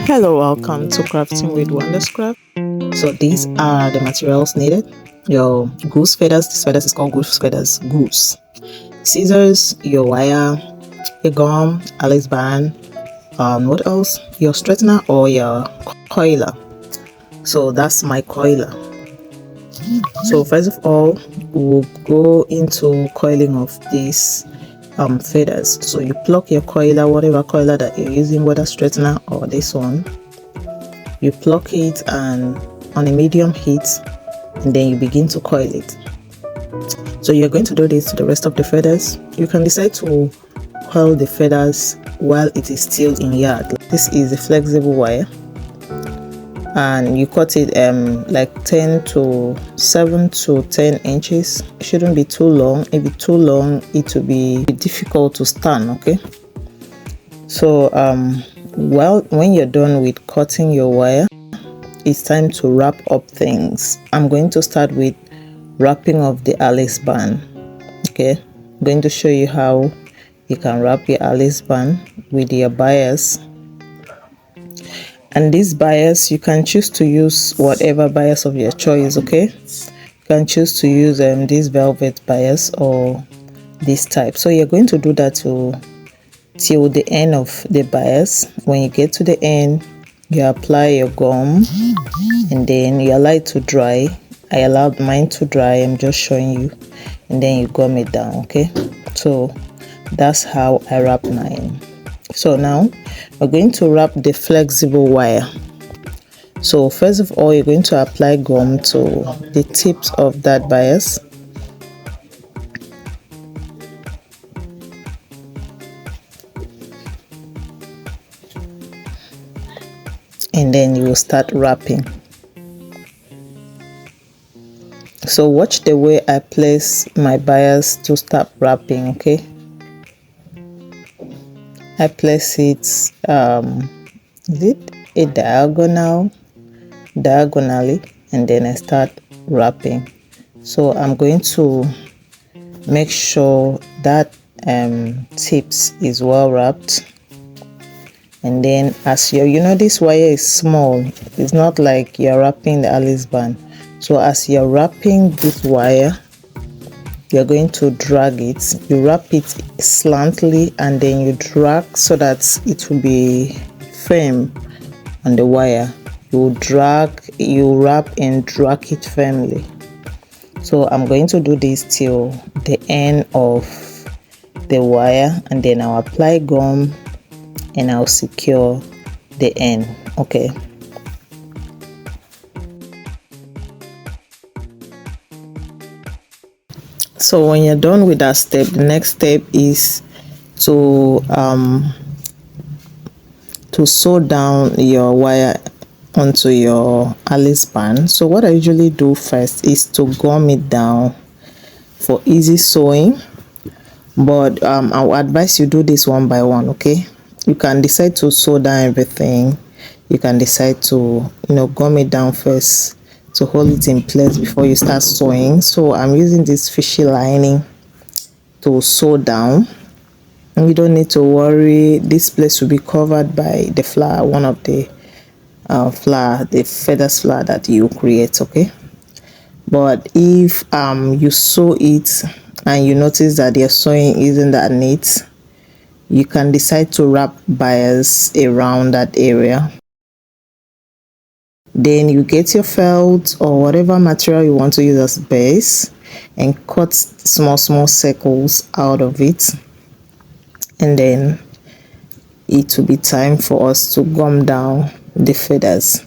Hello, welcome to Crafting with Wonderscraft. So these are the materials needed. Your goose feathers, this feathers is called goose feathers, goose. Scissors, your wire, your gum, Alice band, what else? Your straightener or your coiler. So that's my coiler. So first of all, we'll go into coiling of these feathers. So you pluck your coiler, whatever coiler that you're using, whether straightener or this one. You pluck it and on a medium heat, and then you begin to coil it. So you're going to do this to the rest of the feathers. You can decide to coil the feathers while it is still in yard. This is a flexible wire, and you cut it like 7 to 10 inches. It shouldn't be too long. If it's too long, it will be difficult to stand. Okay, so when you're done with cutting your wire, it's time to wrap up things. I'm going to start with wrapping of the Alice band. Okay, I'm going to show you how you can wrap your Alice band with your bias. And this bias, you can choose to use whatever bias of your choice. Okay, you can choose to use this velvet bias or this type. So you're going to do that till the end of the bias. When you get to the end, you apply your gum and then you allow it to dry. I allowed mine to dry, I'm just showing you, and then you gum it down. Okay, so that's how I wrap mine. So now we're going to wrap the flexible wire. So first of all, you're going to apply gum to the tips of that bias. And then you will start wrapping. So watch the way I place my bias to start wrapping. Okay, I place it is it a diagonally, and then I start wrapping. So I'm going to make sure that tips is well wrapped. And then as this wire is small, it's not like you're wrapping the Alice band. So as you're wrapping this wire, you're going to drag it. You wrap it slantly and then you drag so that it will be firm on the wire. You wrap and drag it firmly. So I'm going to do this till the end of the wire, and then I'll apply gum and I'll secure the end. Okay, so when you're done with that step, the next step is to sew down your wire onto your Alice band. So what I usually do first is to gum it down for easy sewing, but I'll advise you do this one by one. Okay, you can decide to sew down everything. You can decide to gum it down first to hold it in place before you start sewing. So I'm using this fishy lining to sew down. And you don't need to worry, this place will be covered by the flower, one of the the feathers flower that you create. Okay, but if you sew it and you notice that your sewing isn't that neat, you can decide to wrap bias around that area. Then you get your felt or whatever material you want to use as base and cut small circles out of it, and then it will be time for us to gum down the feathers.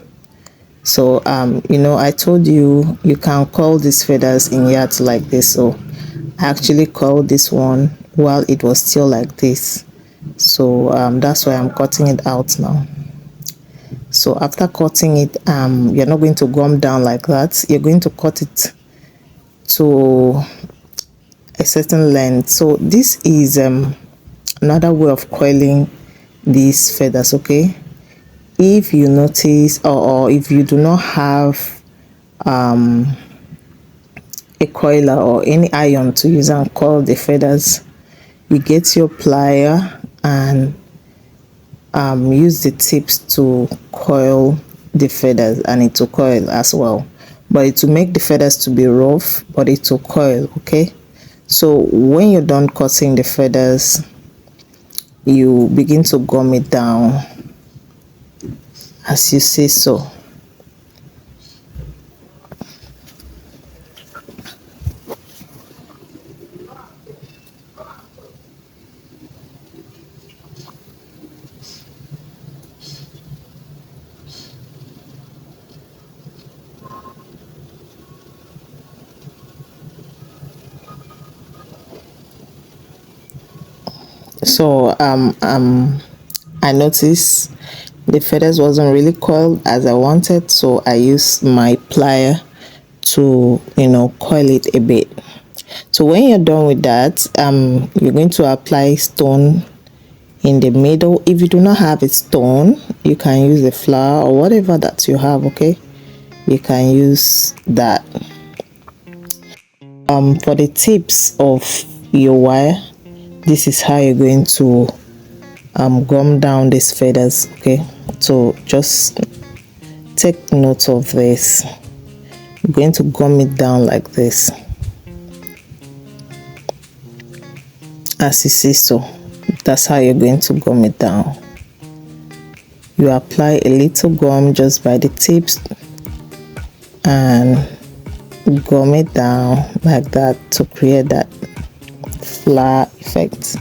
So I told you can coil these feathers in yards like this. So I actually coiled this one while it was still like this. So that's why I'm cutting it out now. So after cutting it, you're not going to gum down like that. You're going to cut it to a certain length. So this is another way of coiling these feathers. Okay, if you notice or if you do not have a coiler or any iron to use and coil the feathers, you get your plier and use the tips to coil the feathers, and it will coil as well, but it will make the feathers to be rough, but it will coil. Okay, so when you're done cutting the feathers, you begin to gum it down as you see so. So I noticed the feathers wasn't really coiled as I wanted, so I used my plier to coil it a bit. So when you're done with that, you're going to apply stone in the middle. If you do not have a stone, you can use a flower or whatever that you have. Okay, you can use that. For the tips of your wire, this is how you're going to gum down these feathers. Okay, so just take note of this. You're going to gum it down like this, as you see so. That's how you're going to gum it down. You apply a little gum just by the tips and gum it down like that to create that flower effect.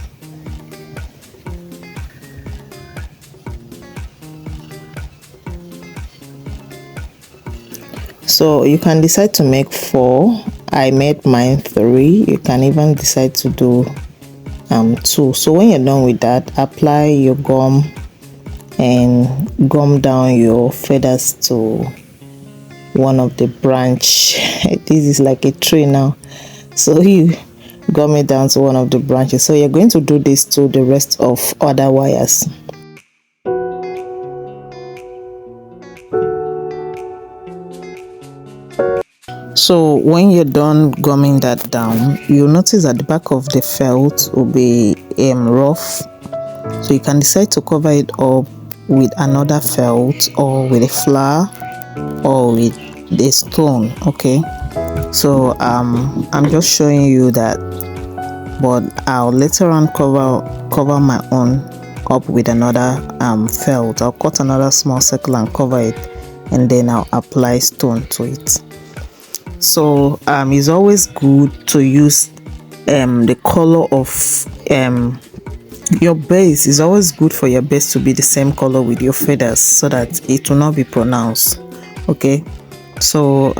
So you can decide to make 4. I made mine 3. You can even decide to do 2. So when you're done with that, apply your gum and gum down your feathers to one of the branch. This is like a tree now, so you gum it down to one of the branches. So you're going to do this to the rest of other wires. So when you're done gumming that down, you'll notice that the back of the felt will be rough, so you can decide to cover it up with another felt or with a flower or with a stone. Okay, so I'm just showing you that, but I'll later on cover my own up with another felt. I'll cut another small circle and cover it, and then I'll apply stone to it. So it's always good to use the color of your base. Is always good for your base to be the same color with your feathers, so that it will not be pronounced. Okay, so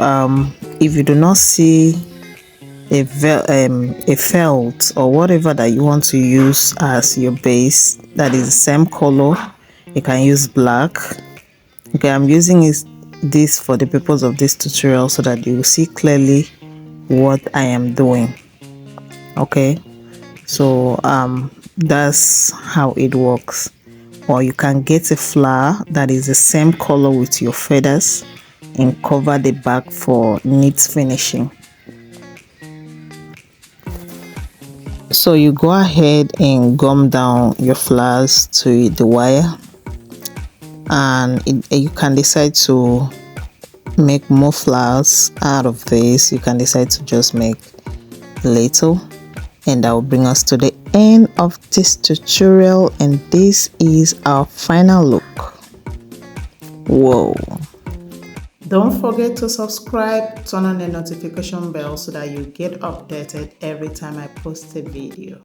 if you do not see a felt or whatever that you want to use as your base that is the same color, you can use black. Okay, I'm using this for the purpose of this tutorial so that you will see clearly what I am doing. Okay, so that's how it works. Or you can get a flower that is the same color with your feathers and cover the back for neat finishing. So you go ahead and gum down your flowers to the wire, and you can decide to make more flowers out of this. You can decide to just make little, and that will bring us to the end of this tutorial, and this is our final look. Whoa. Don't forget to subscribe, turn on the notification bell so that you get updated every time I post a video.